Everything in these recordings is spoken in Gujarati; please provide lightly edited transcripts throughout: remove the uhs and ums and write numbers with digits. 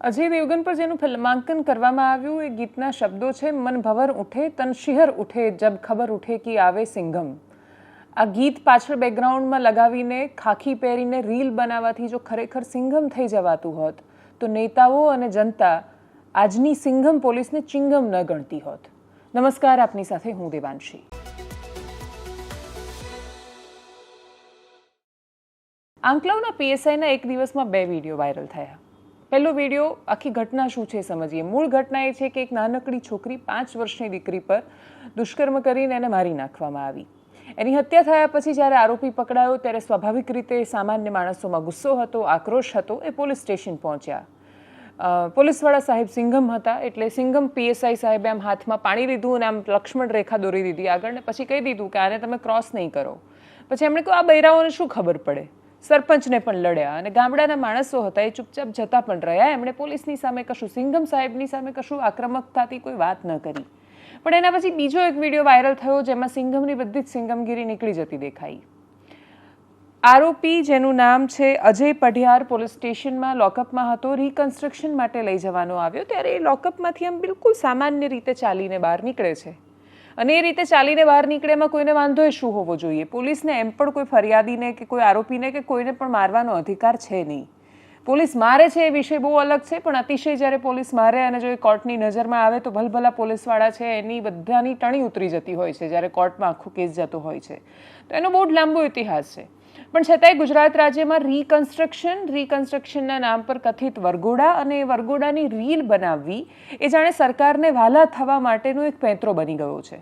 અજય દેવગન પર જેનું ફિલ્માંકન કરવામાં આવ્યું એ ગીતના શબ્દો છે, મન ભવર ઉઠે તન શિહર ઉઠે જબ ખબર ઉઠે કે આવે સિંઘમ. આ ગીત પાછળ બેકગ્રાઉન્ડમાં લગાવીને ખાખી પહેરીને રીલ બનાવવાથી જો ખરેખર સિંઘમ થઈ જવાતું હોત તો નેતાઓ અને જનતા આજની સિંઘમ પોલીસને ચિંગમ ન ગણતી હોત. નમસ્કાર, આપની સાથે હું દેવાંશી. આંકલાવના પીએસઆઈના એક દિવસમાં 2 વિડીયો વાયરલ થયા. પહેલો વિડીયો આખી ઘટના શું છે સમજીએ. મૂળ ઘટના એ છે કે એક નાનકડી છોકરી 5 વર્ષની દીકરી પર દુષ્કર્મ કરીને એને મારી નાખવામાં આવી. એની હત્યા થયા પછી જ્યારે આરોપી પકડાયો ત્યારે સ્વાભાવિક રીતે સામાન્ય માણસોમાં ગુસ્સો હતો, આક્રોશ હતો. એ પોલીસ સ્ટેશન પહોંચ્યા. પોલીસવાળા સાહેબ સિંઘમ હતા, એટલે સિંઘમ પીએસઆઈ સાહેબે આમ હાથમાં પાણી લીધું અને આમ લક્ષ્મણ રેખા દોરી દીધી આગળ, ને પછી કહી દીધું કે આને તમે ક્રોસ નહીં કરો. પછી એમણે કહ્યું આ બૈરાઓને શું ખબર પડે. સરપંચને પણ લડ્યા અને ગામડાના માણસો હતા એ ચૂપચાપ જતા પણ રહ્યા. એમણે પોલીસની સામે કશું, સિંઘમ સાહેબની સામે કશું આક્રમકતાથી કોઈ વાત ન કરી. પણ એના પછી બીજો એક વિડીયો વાયરલ થયો જેમાં સિંઘમની બધી જ સિંઘમગીરી નીકળી જતી દેખાઈ. આરોપી જેનું નામ છે અજય પઢિયાર પોલીસ સ્ટેશનમાં લોકઅપમાં હતો. રિકન્સ્ટ્રક્શન માટે લઈ જવાનો આવ્યો ત્યારે એ લોકઅપમાંથી આમ બિલકુલ સામાન્ય રીતે ચાલીને બહાર નીકળે છે. અને એ રીતે ચાલીને બહાર નીકળે એમાં કોઈને વાંધો શું હોવો જોઈએ? પોલીસને એમ પણ કોઈ ફરિયાદીને કે કોઈ આરોપીને કે કોઈને પણ મારવાનો અધિકાર છે નહીં. પોલીસ મારે છે એ વિષય બહુ અલગ છે, પણ અતિશય જ્યારે પોલીસ મારે અને જો એ કોર્ટની નજરમાં આવે તો ભલભલા પોલીસવાળા છે એની બધાની ટણી ઉતરી જતી હોય છે જ્યારે કોર્ટમાં આખો કેસ જતો હોય છે. તો એનો બહુ જ લાંબો ઇતિહાસ છે. પણ છતાંય ગુજરાત રાજ્યમાં રિકન્સ્ટ્રક્શનના નામ પર કથિત વરઘોડા અને એ વરઘોડાની રીલ બનાવવી એ જાણે સરકારને વહાલા થવા માટેનો એક પેંતરો બની ગયો છે.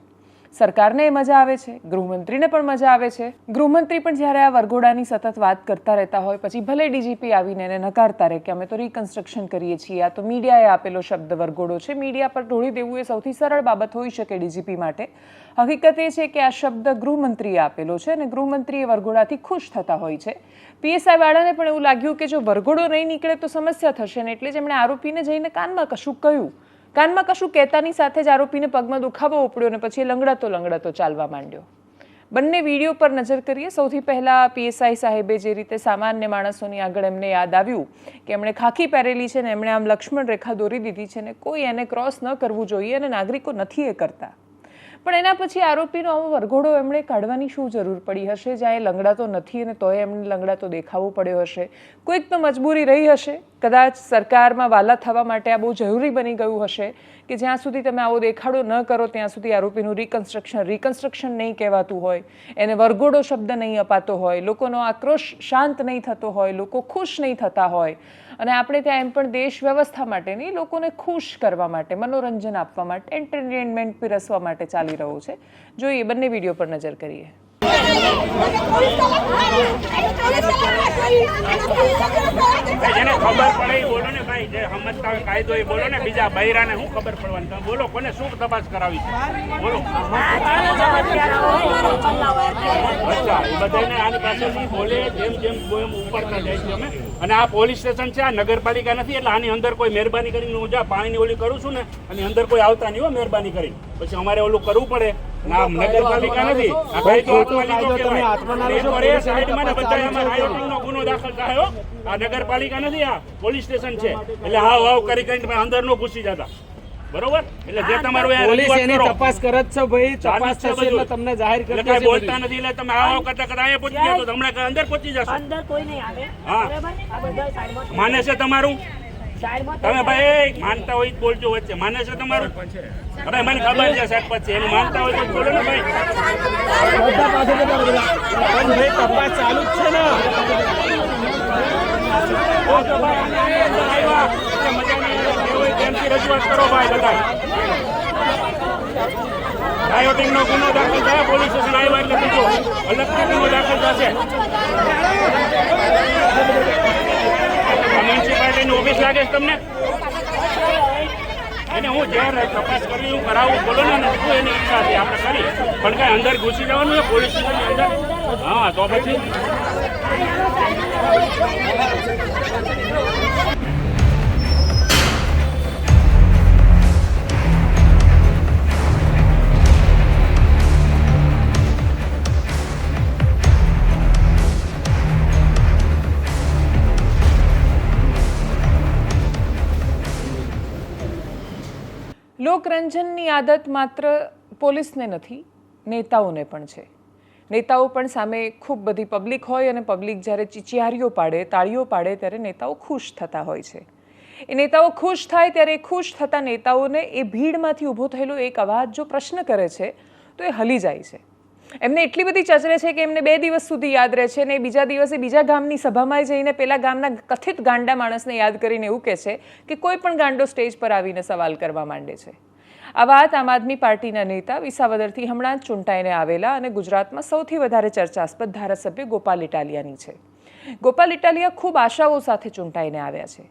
સરકારને એ મજા આવે છે, ગૃહમંત્રીને પણ મજા આવે છે. ગૃહમંત્રી પણ જ્યારે આ વરઘોડાની સતત વાત કરતા રહેતા હોય પછી ભલે ડીજીપી આવીને એને નકારતા રહે કે અમે તો રિકન્સ્ટ્રક્શન કરીએ છીએ, આ તો મીડિયાએ આપેલો શબ્દ વરઘોડો છે, મીડિયા પર ઢોળી દેવું એ સૌથી સરળ બાબત હોઈ શકે ડીજીપી માટે. હકીકત એ છે કે આ શબ્દ ગૃહમંત્રીએ આપેલો છે અને ગૃહમંત્રી એ વરઘોડાથી ખુશ થતા હોય છે. પીએસઆઈ વાળાને પણ એવું લાગ્યું કે જો વરઘોડો નહીં નીકળે તો સમસ્યા થશે ને, એટલે જ એમણે આરોપીને જઈને કાનમાં કશું કહ્યું. કાનમાં કશું કહેતાની સાથે જ આરોપીને પગમાં દુખાવો ઉપડ્યો અને પછી લંગડાતો ચાલવા માંડ્યો. બંને વિડીયો પર નજર કરીએ. સૌથી પહેલાં પીએસઆઈ સાહેબે જે રીતે સામાન્ય માણસોની આગળ એમને યાદ આવ્યું કે એમણે ખાખી પહેરેલી છે ને એમણે આમ લક્ષ્મણ રેખા દોરી દીધી છે ને કોઈ એને ક્રોસ ન કરવું જોઈએ અને નાગરિકો નથી એ કરતા. પણ એના પછી આરોપીનો આવો વરઘોડો એમણે કાઢવાની શું જરૂર પડી હશે? જ્યાં એ લંગડાતો નથી અને તોય એમને લંગડાતો દેખાવો પડ્યો હશે. કોઈક તો મજબૂરી રહી હશે, કદાચ સરકારમાં વાલા થવા માટે આ બહુ જરૂરી બની ગયું હશે કે જ્યાં સુધી તમે આવો દેખાડો ન કરો ત્યાં સુધી આરોપીનું રિકન્સ્ટ્રક્શન નહીં કહેવાતું હોય, એને વરઘોડો શબ્દ નહીં અપાતો હોય, લોકોનો આક્રોશ શાંત નહીં થતો હોય, લોકો ખુશ નહીં થતા હોય. અને આપણે ત્યાં એમ પણ દેશ વ્યવસ્થા માટે નહીં, લોકોને ખુશ કરવા માટે, મનોરંજન આપવા માટે, એન્ટરટેનમેન્ટ પીરસવા માટે ચાલી રહ્યો છે. જોઈએ, બંને વિડીયો પર નજર કરીએ. જેને ખબર પડે એ બોલો ને ભાઈ, જે સમજતા હોય કાયદો એ બોલો ને. બીજા બૈરાને શું ખબર પડવાની? તમે બોલો, કોને શું તપાસ કરાવી છે બોલો. અચ્છા, એ બધાને આની પાસેથી બોલે જેમ એમ ઉપડતા જાય છે અમે. અને આ પોલીસ સ્ટેશન છે, આ નગરપાલિકા નથી, એટલે આની અંદર કોઈ મહેરબાની કરીને હું જ્યાં પાણીની ઓલી કરું છું ને આની અંદર કોઈ આવતા નહીં હો મહેરબાની કરીને. પછી અમારે ઓલું કરવું પડે. ના, નગરપાલિકા નથી, આ કાયદો આત્માલિકો કહેવાય. એ સાઈડમાં ને બધા એમાં રાયોટિંગનો ગુનો દાખલ થાય. આ નગરપાલિકા નથી, આ પોલીસ સ્ટેશન છે. એટલે હાવ કરી કરીને અંદર નો ઘૂસી જતા, બરોબર? એટલે જે તમારું પોલીસ એની તપાસ કરે છે ભાઈ, તપાસ થશે એટલે તમને જાહેર કરી દેશે. બોલતા નથી એટલે તમે આવો કરતા અહીંયા પહોંચી જાવ તો હમણાં અંદર પહોંચી જશો. અંદર કોઈ નહીં આવે. હા, આ બધા સાઈડમાં માને છે તમારું? સાઈડમાં તમે ભાઈ માનતા હોય બોલજો વચ્ચે. માને છે તમારું? હવે મને ખબર છે સરપંચ છે, એનું માનતા હોય તો બોલો ને ભાઈ. ભાઈ તપાસ ચાલુ જ છે ને. રજૂઆત કરો ભાઈ બધા. રાયોટિંગ નો ગુનો દાખલ થાય, પોલીસ સ્ટેશન આવ્યા એટલે બીજો અલગથી ગુનો દાખલ થશે. મ્યુનિસિપાલિટીની ઓફિસ લાગે છે તમને? એને હું જ્યારે તપાસ કરવી હું કરાવું બોલો ને, શું એની ઈચ્છા હતી આપણે કરી. પણ કાંઈ અંદર ઘૂસી જવાનું છે પોલીસ સ્ટેશનની અંદર? હા, તો પછી લોકરંજનની આદત માત્ર પોલીસને નથી, નેતાઓને પણ છે. નેતાઓ પણ સામે ખૂબ બધી પબ્લિક હોય અને પબ્લિક જ્યારે ચીચિયારીઓ પાડે, તાળીઓ પાડે ત્યારે નેતાઓ ખુશ થતા હોય છે. એ નેતાઓ ખુશ થાય ત્યારે ખુશ થતા નેતાઓને એ ભીડમાંથી ઊભો થયેલો એક અવાજ જો પ્રશ્ન કરે છે તો એ હલી જાય છે. એમને એટલી બધી ચચરે છે કે એમને 2 દિવસ સુધી યાદ રહે છે, અને બીજા દિવસે બીજા ગામની સભામાં જઈને પેલા ગામના કથિત ગાંડા માણસને યાદ કરીને એવું કહે છે કે કોઈ પણ ગાંડો સ્ટેજ પર આવીને સવાલ કરવા માંડે છે. આ વાત આમ આદમી પાર્ટીના નેતા વિસાવદરથી હમણાં જ ચૂંટાઈને આવેલા અને ગુજરાતમાં સૌથી વધારે ચર્ચાસ્પદ ધારાસભ્ય ગોપાલ ઇટાલિયાની છે. ગોપાલ ઇટાલિયા ખૂબ આશાઓ સાથે ચૂંટાઈને આવ્યા છે.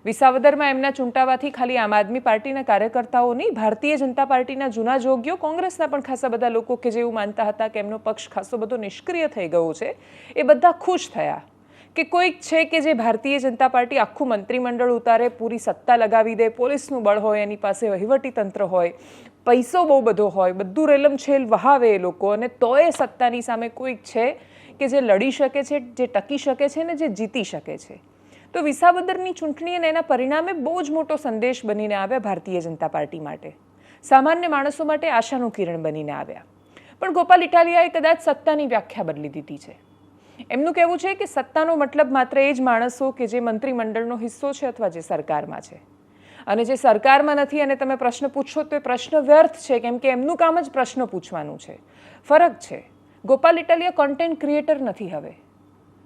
વિસાવદરમાં એમના ચૂંટાવાથી ખાલી આમ આદમી પાર્ટીના કાર્યકર્તાઓ નહીં, ભારતીય જનતા પાર્ટીના જૂના જોગીઓ, કોંગ્રેસના પણ ખાસા બધા લોકો કે જેવું માનતા હતા કે એમનો પક્ષ ખાસો બધો નિષ્ક્રિય થઈ ગયો છે, એ બધા ખુશ થયા કે કોઈક છે કે જે ભારતીય જનતા પાર્ટી આખું મંત્રીમંડળ ઉતારે, પૂરી સત્તા લગાવી દે, પોલીસનું બળ હોય, એની પાસે વહીવટી તંત્ર હોય, પૈસો બહુ બધો હોય, બધું રેલમછેલ વહાવે એ લોકો, અને તોય સત્તાની સામે કોઈક છે કે જે લડી શકે છે, જે ટકી શકે છે ને જે જીતી શકે છે. તો વિસાવદરની ચૂંટણી અને એના પરિણામે બહુ જ મોટો સંદેશ બનીને આવ્યા ભારતીય જનતા પાર્ટી માટે, સામાન્ય માણસો માટે આશાનું કિરણ બનીને આવ્યા. પણ ગોપાલ ઇટાલિયાએ કદાચ સત્તાની વ્યાખ્યા બદલી દીધી છે. એમનું કહેવું છે કે સત્તાનો મતલબ માત્ર એ જ માણસો કે જે મંત્રીમંડળનો હિસ્સો છે અથવા જે સરકારમાં છે, અને જે સરકારમાં નથી અને તમે પ્રશ્ન પૂછો તો એ પ્રશ્ન વ્યર્થ છે, કેમ કે એમનું કામ જ પ્રશ્ન પૂછવાનું છે. ફરક છે, ગોપાલ ઇટાલિયા કોન્ટેન્ટ ક્રિએટર નથી. હવે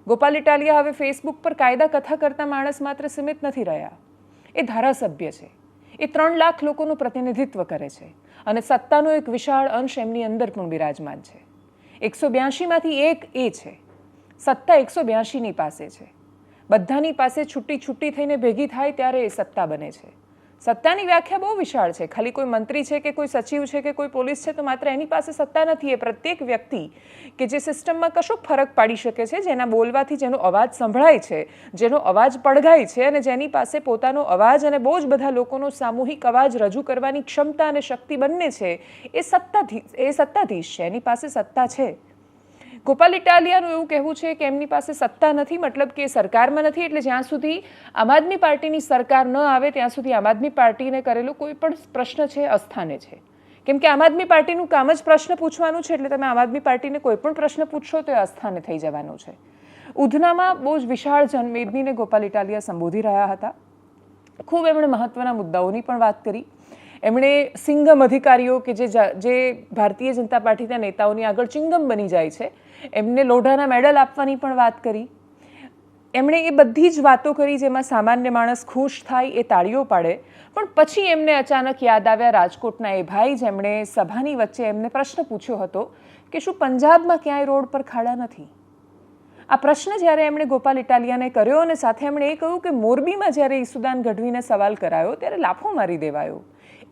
ગોપાલ ઇટાલિયા હવે ફેસબુક પર કાયદા કથા કરતા માણસ માત્ર સીમિત નથી રહ્યા, એ ધારાસભ્ય છે. એ 3 લાખ લોકોનું પ્રતિનિધિત્વ કરે છે અને સત્તાનો એક વિશાળ અંશ એમની અંદર પણ બિરાજમાન છે. 182માંથી એક એ છે. સત્તા 182ની પાસે છે. બધાની પાસે છૂટી છૂટી થઈને ભેગી થાય ત્યારે એ સત્તા બને છે. સત્તાની વ્યાખ્યા બહુ વિશાળ છે. ખાલી કોઈ મંત્રી છે કે કોઈ સચિવ છે કે કોઈ પોલીસ છે તો માત્ર એની પાસે સત્તા નથી. એ પ્રત્યેક વ્યક્તિ કે જે સિસ્ટમમાં કશોક ફરક પાડી શકે છે, જેના બોલવાથી જેનો અવાજ સંભળાય છે, જેનો અવાજ પડઘાય છે અને જેની પાસે પોતાનો અવાજ અને બહુ જ બધા લોકોનો સામૂહિક અવાજ રજૂ કરવાની ક્ષમતા અને શક્તિ બંને છે, એ સત્તાધીશ છે, એની પાસે સત્તા છે. ગોપાલ ઇટાલિયાનું એવું કહેવું છે કે એમની પાસે સત્તા નથી, મતલબ કે સરકારમાં નથી, એટલે જ્યાં સુધી આમ આદમી પાર્ટીની સરકાર ન આવે ત્યાં સુધી આમ આદમી પાર્ટીને કરેલો કોઈ પણ પ્રશ્ન છે અસ્થાને છે. કેમ કે આમ આદમી પાર્ટીનું કામ જ પ્રશ્ન પૂછવાનું છે, એટલે તમે આમ આદમી પાર્ટીને કોઈ પણ પ્રશ્ન પૂછશો તો એ અસ્થાને થઈ જવાનો છે. ઉધનામાં બહુ જ વિશાળ જનમેદનીને ગોપાલ ઇટાલિયા સંબોધી રહ્યા હતા. ખૂબ એમણે મહત્વના મુદ્દાઓની પણ વાત કરી. એમણે સિંગમ અધિકારીઓ કે જે ભારતીય જનતા પાર્ટીના નેતાઓની આગળ ચિંગમ બની જાય છે, એમને લોઢાના મેડલ આપવાની પણ વાત કરી. એમણે એ બધી જ વાતો કરી જેમાં સામાન્ય માણસ ખુશ થાય, એ તાળીઓ પાડે. પણ પછી એમને અચાનક યાદ આવ્યા રાજકોટના એ ભાઈ જેમણે સભાની વચ્ચે એમને પ્રશ્ન પૂછ્યો હતો કે શું પંજાબમાં ક્યાંય રોડ પર ખાડા નથી. આ પ્રશ્ન જ્યારે એમણે ગોપાલ ઇટાલિયાને કર્યો અને સાથે એમણે એ કહ્યું કે મોરબીમાં જ્યારે ઈસુદાન ગઢવીને સવાલ કરાયો ત્યારે લાફો મારી દેવાયો.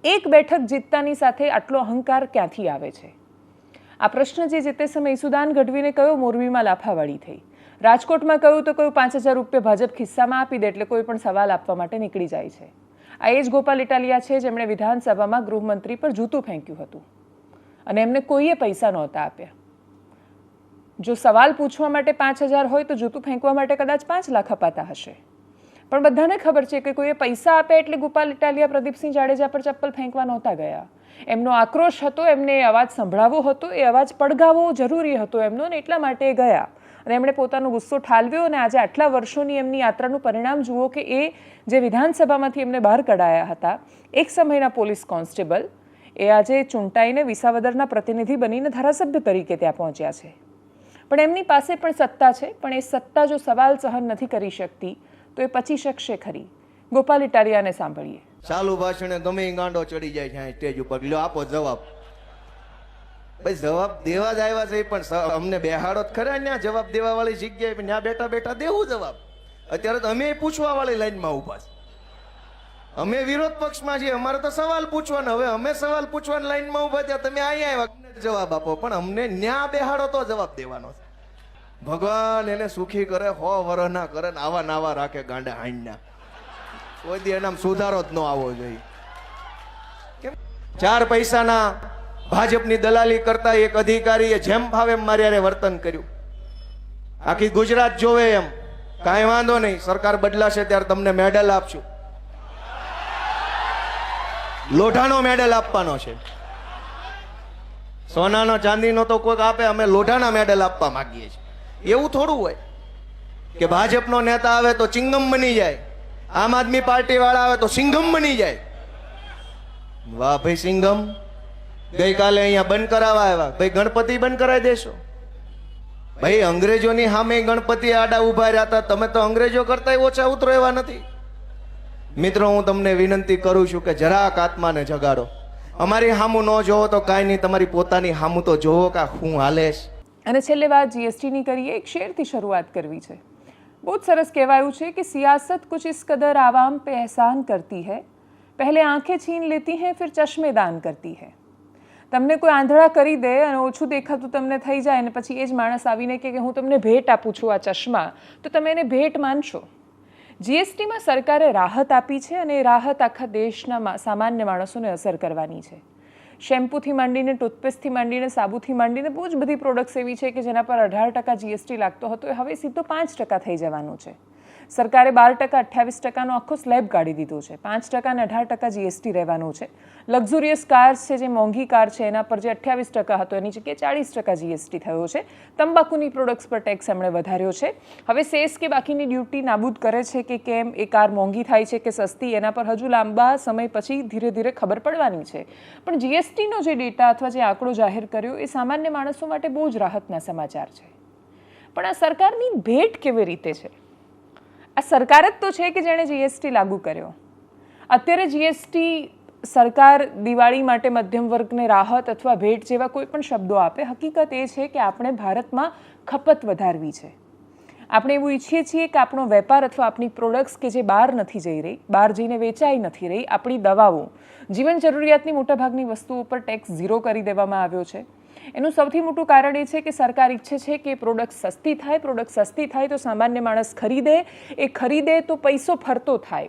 એક બેઠક જીતતાની સાથે આટલો અહંકાર ક્યાંથી આવે છે? આ પ્રશ્ન જે તે સમયે ઈસુદાન ગઢવીને કહ્યો, મોરબીમાં લાફાવાળી થઈ. રાજકોટમાં કહ્યું તો કહ્યું 5000 રૂપિયા ભાજપ ખિસ્સામાં આપી દે એટલે કોઈ પણ સવાલ આપવા માટે નીકળી જાય છે. આ એ જ ગોપાલ ઇટાલિયા છે જેમણે વિધાનસભામાં ગૃહમંત્રી પર જૂતું ફેંક્યું હતું અને એમને કોઈએ પૈસા નહોતા આપ્યા. જો સવાલ પૂછવા માટે 5000 હોય તો જૂતું ફેંકવા માટે કદાચ 5 લાખ અપાતા હશે. પણ બધાને ખબર છે કે કોઈએ પૈસા આપે એટલે ગોપાલ ઇટાલિયા પ્રદીપસિંહ જાડેજા પર ચપ્પલ ફેંકવા નહોતા ગયા. એમનો આક્રોશ હતો, એમને અવાજ સંભળાવવો હતો, એ અવાજ પડઘાવવો જરૂરી હતો એમનો, અને એટલા માટે ગયા અને એમણે પોતાનો ગુસ્સો ઠાલવ્યો. અને આજે આટલા વર્ષોની એમની યાત્રાનું પરિણામ જુઓ કે એ જે વિધાનસભામાંથી એમને બહાર કઢાયા હતા, એક સમયના પોલીસ કોન્સ્ટેબલ, એ આજે ચૂંટાઈને વિસાવદરના પ્રતિનિધિ બનીને ધારાસભ્ય તરીકે ત્યાં પહોંચ્યા છે. પણ એમની પાસે પણ સત્તા છે, પણ એ સત્તા જો સવાલ સહન નથી કરી શકતી તો એ પછી શકશે ખરી. ગોપાલ ઇટાલિયાને સાંભળીએ. ચાલુ ભાષણે ગમે ગાંડો ચડી જાય છે સ્ટેજ ઉપર, લ્યો આપો જવાબ. ભાઈ જવાબ દેવા જ આવ્યા છે, પણ અમને બેહાડો જ ખરા ત્યાં જવાબ દેવા વાળી જગ્યાએ, ત્યાં બેઠા બેઠા દેવું જવાબ. અત્યારે તો અમે પૂછવા વાળી લાઈનમાં ઉભા છે. અમે વિરોધ પક્ષમાં છીએ, અમારે તો સવાલ પૂછવાના. હવે અમે સવાલ પૂછવાની લાઈનમાં ઉભા ત્યાં તમે અહીંયા આવ્યા જવાબ આપો, પણ અમને ન્યા બેહાડો તો જવાબ દેવાનો છે. ભગવાન એને સુખી કરે, 100 વર્ષ ના કરે ને આવા નાવા રાખે ગાંડા હાંડના. કોઈ દી એનામ સુધારો જ ન આવવો જોઈએ. કેમ 4 પૈસાના ભાજપની દલાલી કરતા એક અધિકારીએ જેમ ભાવે એમ મારી હારે વર્તન કર્યું. આખી ગુજરાત જોવે એમ. કાંઈ વાંધો નહીં, સરકાર બદલાશે ત્યારે તમને મેડલ આપશું. લોઢાનો મેડલ આપવાનો છે. સોનાનો ચાંદીનો તો કોઈક આપે, અમે લોઢાના મેડલ આપવા માંગીએ છીએ. એવું થોડું હોય કે ભાજપનો નેતા આવે તો ચિંગમ બની જાય, આમ આદમી પાર્ટી વાળા આવે તો સિંઘમ બની જાય. વાહ ભાઈ સિંઘમ, ગઈકાલે અહીંયા બંધ કરાવવા આવ્યા, ભાઈ ગણપતિ બંધ કરાવી દેશો? ભાઈ અંગ્રેજોની સામે ગણપતિ આડા ઉભા રહ્યા હતા, તમે તો અંગ્રેજો કરતા ઓછા ઉતરો એવા નથી. મિત્રો, હું તમને વિનંતી કરું છું કે જરાક આત્માને જગાડો. અમારી હામું ન જોવો તો કાંઈ નહીં, તમારી પોતાની હામું તો જોવો કે હું હાલેશ. અને છેલ્લે વાત જીએસટીની કરીએ. એક શેરથી શરૂઆત કરવી છે. બહુ જ સરસ કહેવાયું છે કે સિયાસત કુછ ઇસ કદર આવામ पे एहसान करती है, पहले आंखें छीन लेती हैं फिर चश्मे दान करती है. તમને કોઈ આંધળા કરી દે અને ઓછું દેખાતું તમને થઈ જાય અને પછી એ જ માણસ આવીને કે હું તમને ભેટ આપું છું આ ચશ્મા, તો તમે એને ભેટ માનશો? જીએસટીમાં સરકારે રાહત આપી છે અને એ રાહત આખા દેશના સામાન્ય માણસોને અસર કરવાની છે. શેમ્પૂથી માંડીને, ટૂથપેસ્ટથી માંડીને, સાબુથી માંડીને બહુ જ બધી પ્રોડક્ટ્સ એવી છે કે જેના પર 18% જીએસટી લાગતો હતો, એ હવે સીધો 5% થઈ જવાનું છે. સરકારે 12%, 28%નો આખો સ્લેબ કાઢી દીધો છે. 5% અને 18% જીએસટી રહેવાનું છે. લક્ઝુરિયસ કાર્સ છે, જે મોંઘી કાર છે, એના પર જે 28% હતો એની જગ્યાએ 40% જીએસટી થયો છે. તંબાકુની પ્રોડક્ટ્સ પર ટેક્સ એમણે વધાર્યો છે. હવે સેસ કે બાકીની ડ્યુટી નાબૂદ કરે છે કે કેમ, એ કાર મોંઘી થાય છે કે સસ્તી, એના પર હજુ લાંબા સમય પછી ધીરે ધીરે ખબર પડવાની છે. પણ જીએસટીનો જે ડેટા અથવા જે આંકડો જાહેર કર્યો એ સામાન્ય માણસો માટે બહુ જ રાહતના સમાચાર છે. પણ આ સરકારની ભેટ કેવી રીતે છે? આ સરકાર જ તો છે કે જેણે જીએસટી લાગુ કર્યો. અત્યારે જીએસટી સરકાર દિવાળી માટે મધ્યમ વર્ગને રાહત અથવા ભેટ જેવા કોઈ પણ શબ્દો આપે, હકીકત એ છે કે આપણે ભારતમાં ખપત વધારવી છે. આપણે એવું ઈચ્છીએ છીએ કે આપણો વેપાર અથવા આપણી પ્રોડક્ટ્સ કે જે બહાર નથી જઈ રહી, બહાર જઈને વેચાઈ નથી રહી, આપણી દવાઓ, જીવન જરૂરિયાતની મોટાભાગની વસ્તુઓ પર ટેક્સ 0 કરી દેવામાં આવ્યો છે. એનું સૌથી મોટું કારણ એ છે કે સરકાર ઈચ્છે છે કે પ્રોડક્ટ સસ્તી થાય. પ્રોડક્ટ સસ્તી થાય તો સામાન્ય માણસ ખરીદે, એ ખરીદે તો પૈસો ફરતો થાય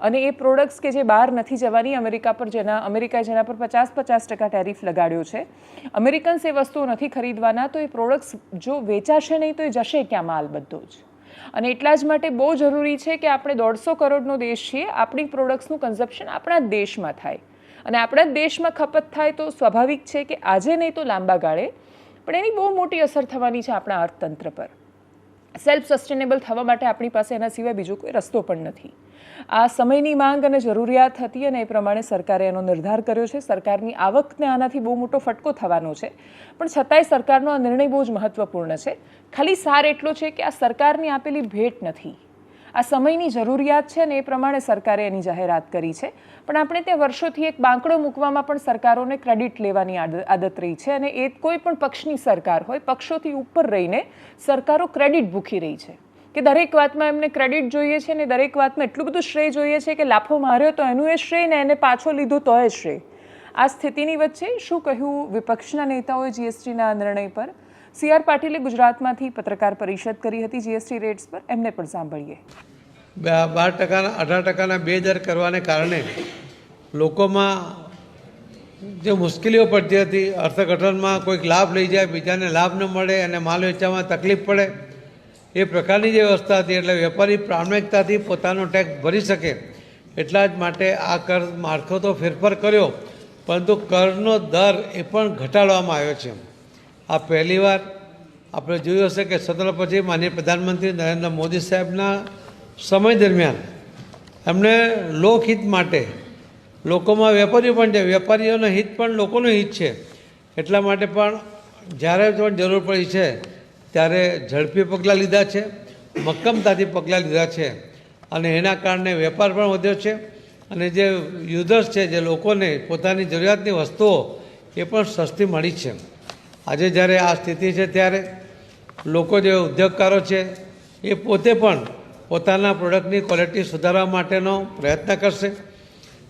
અને એ પ્રોડક્ટ્સ કે જે બહાર નથી જવાની, અમેરિકાએ જેના પર 50% ટેરિફ લગાડ્યો છે, અમેરિકન્સ એ વસ્તુઓ નથી ખરીદવાના, તો એ પ્રોડક્ટ્સ જો વેચાશે નહીં તો એ જશે ક્યાં માલ બધો જ. અને એટલા જ માટે બહુ જરૂરી છે કે આપણે 150 કરોડનો દેશ છીએ, આપણી પ્રોડક્ટ્સનું કન્ઝપ્શન આપણા જ દેશમાં થાય અને આપણા જ દેશમાં ખપત થાય તો સ્વાભાવિક છે કે આજે નહીં તો લાંબા ગાળે પણ એની બહુ મોટી અસર થવાની છે આપણા અર્થતંત્ર પર. સેલ્ફ સસ્ટેનેબલ થવા માટે આપણી પાસે એના સિવાય બીજો કોઈ રસ્તો પણ નથી. આ સમયની માંગ અને જરૂરિયાત હતી અને એ પ્રમાણે સરકારે એનો નિર્ધાર કર્યો છે. સરકારની આવકને આનાથી બહુ મોટો ફટકો થવાનો છે, પણ છતાંય સરકારનો આ નિર્ણય બહુ જ મહત્વપૂર્ણ છે. ખાલી સાર એટલો છે કે આ સરકારની આપેલી ભેટ નથી, આ સમયની જરૂરિયાત છે અને એ પ્રમાણે સરકારે એની જાહેરાત કરી છે. પણ આપણે ત્યાં વર્ષોથી એક બાંકડો મૂકવામાં પણ સરકારોને ક્રેડિટ લેવાની આદત રહી છે અને એ કોઈ પણ પક્ષની સરકાર હોય, પક્ષોથી ઉપર રહીને સરકારો ક્રેડિટ ભૂખી રહી છે કે દરેક વાતમાં એમને ક્રેડિટ જોઈએ છે ને દરેક વાતમાં એટલું બધું શ્રેય જોઈએ છે કે લાફો માર્યો તો એનું એ શ્રેય ને એને પાછો લીધો તો એ શ્રેય. આ સ્થિતિની વચ્ચે શું કહ્યું વિપક્ષના નેતાઓએ જીએસટીના નિર્ણય પર? CR પાટીલે ગુજરાતમાંથી પત્રકાર પરિષદ કરી હતી જીએસટી રેટ્સ પર, એમને પણ સાંભળીએ. 12%, 18%ના 2 દર કરવાને કારણે લોકોમાં જે મુશ્કેલીઓ પડતી હતી, અર્થઘટનમાં કોઈક લાભ લઈ જાય, બીજાને લાભ ન મળે અને માલ વેચવામાં તકલીફ પડે, એ પ્રકારની જે વ્યવસ્થા હતી. એટલે વેપારી પ્રામાણિકતાથી પોતાનો ટેક્સ ભરી શકે એટલા જ માટે આ કર માળખો તો ફેરફાર કર્યો, પરંતુ કરનો દર એ પણ ઘટાડવામાં આવ્યો છે. આ પહેલીવાર આપણે જોયું હશે કે સ્વતંત્ર પછી માનનીય પ્રધાનમંત્રી નરેન્દ્ર મોદી સાહેબના સમય દરમિયાન એમણે લોકહિત માટે, લોકોમાં વેપારીઓ પણ છે, વેપારીઓનું હિત પણ લોકોનું હિત છે, એટલા માટે પણ જ્યારે પણ જરૂર પડી છે ત્યારે ઝડપી પગલાં લીધા છે, મક્કમતાથી પગલાં લીધા છે અને એના કારણે વેપાર પણ વધ્યો છે અને જે યુઝર્સ છે, જે લોકોને પોતાની જરૂરિયાતની વસ્તુઓ એ પણ સસ્તી મળી છે. આજે જ્યારે આ સ્થિતિ છે ત્યારે લોકો જે ઉદ્યોગકારો છે એ પોતે પણ પોતાના પ્રોડક્ટની ક્વોલિટી સુધારવા માટેનો પ્રયત્ન કરશે.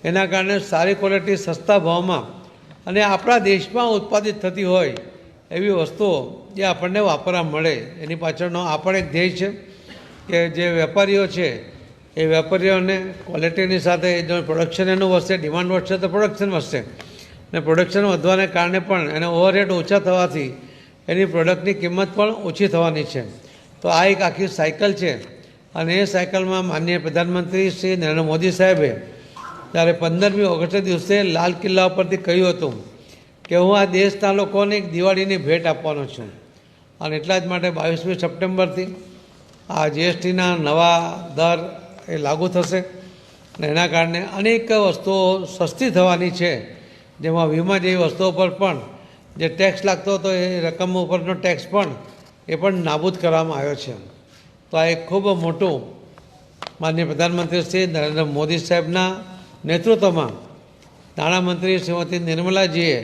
એના કારણે સારી ક્વોલિટી સસ્તા ભાવમાં અને આપણા દેશમાં ઉત્પાદિત થતી હોય એવી વસ્તુઓ જે આપણને વાપરવા મળે, એની પાછળનો આ પણ એક ધ્યેય છે કે જે વેપારીઓ છે એ વેપારીઓને ક્વોલિટીની સાથે જો પ્રોડક્શન એનું વધશે, ડિમાન્ડ વધશે તો પ્રોડક્શન વધશે અને પ્રોડક્શન વધવાને કારણે પણ એને ઓવરહેડ ઓછા થવાથી એની પ્રોડક્ટની કિંમત પણ ઓછી થવાની છે. તો આ એક આખી સાયકલ છે અને એ સાયકલમાં માનનીય પ્રધાનમંત્રી શ્રી નરેન્દ્ર મોદી સાહેબે ત્યારે 15મી ઓગસ્ટે દિવસે લાલ કિલ્લા ઉપરથી કહ્યું હતું કે હું આ દેશના લોકોને એક દિવાળીની ભેટ આપવાનો છું. અને એટલા જ માટે 22મી સપ્ટેમ્બરથી આ જીએસટીના નવા દર એ લાગુ થશે અને એના કારણે અનેક વસ્તુઓ સસ્તી થવાની છે, જેમાં વીમા જેવી વસ્તુઓ પર પણ જે ટેક્સ લાગતો હતો એ રકમ ઉપરનો ટેક્સ પણ નાબૂદ કરવામાં આવ્યો છે. તો આ એક ખૂબ મોટું માનનીય પ્રધાનમંત્રી શ્રી નરેન્દ્ર મોદી સાહેબના નેતૃત્વમાં નાણામંત્રી શ્રીમતી निर्मलाजीએ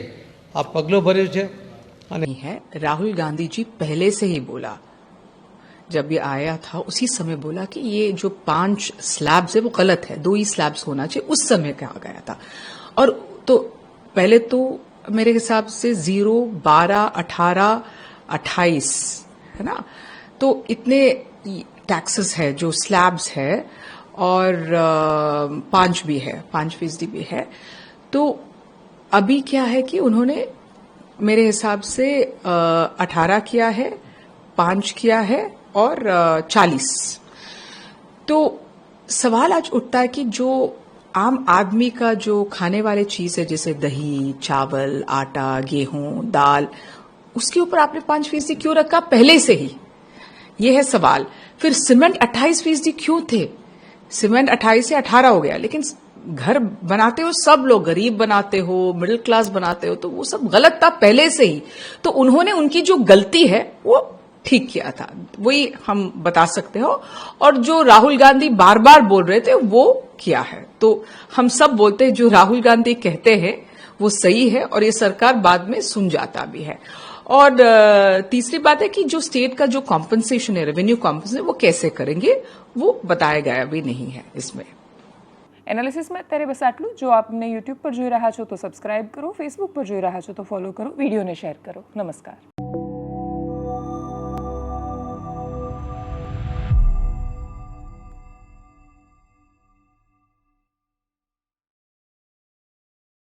આ પગલું ભર્યું છે. नहीं है। राहुल गांधी जी पहले से ही बोला, जब ये आया था उसी समय बोला कि ये जो 5 स्लैब्स है वो गलत है, 2 ही स्लैब्स होना चाहिए, उस समय कहा गया था. और तो पहले तो मेरे हिसाब से 0, 12, 18, 28 है ना, तो इतने टैक्सेस है जो स्लैब्स है और 5 भी है, 5% भी है. तो अभी क्या है कि उन्होंने मेरे हिसाब से 18 किया है, 5 किया है और 40. तो सवाल आज उठता है कि जो आम आदमी का जो खाने वाले चीज है जैसे दही, चावल, आटा, गेहूं, दाल, उसके ऊपर आपने 5% क्यों रखा पहले से ही, ये है सवाल. फिर सीमेंट 28% क्यों थे? सीमेंट 28 से 18 हो गया, लेकिन घर बनाते हो सब लोग, गरीब बनाते हो, मिडिल क्लास बनाते हो, तो वो सब गलत था पहले से ही. तो उन्होंने उनकी जो गलती है वो ठीक किया था, वही हम बता सकते हो. और जो राहुल गांधी बार बार बोल रहे थे वो किया है. तो हम सब बोलते हैं जो राहुल गांधी कहते हैं वो सही है और ये सरकार बाद में सुन जाता भी है. और तीसरी बात है कि जो स्टेट का जो कॉम्पनसेशन है, रेवेन्यू कॉम्पनसेशन, वो कैसे करेंगे वो बताया गया भी नहीं है इसमें. એનાલિસિસમાં અત્યારે બસ આટલું. જો આપને યુટ્યુબ પર જોઈ રહ્યા છો તો સબસ્ક્રાઇબ કરો, ફેસબુક પર જોઈ રહ્યા છો તો ફોલો કરો, વિડીયોને શેર કરો. નમસ્કાર.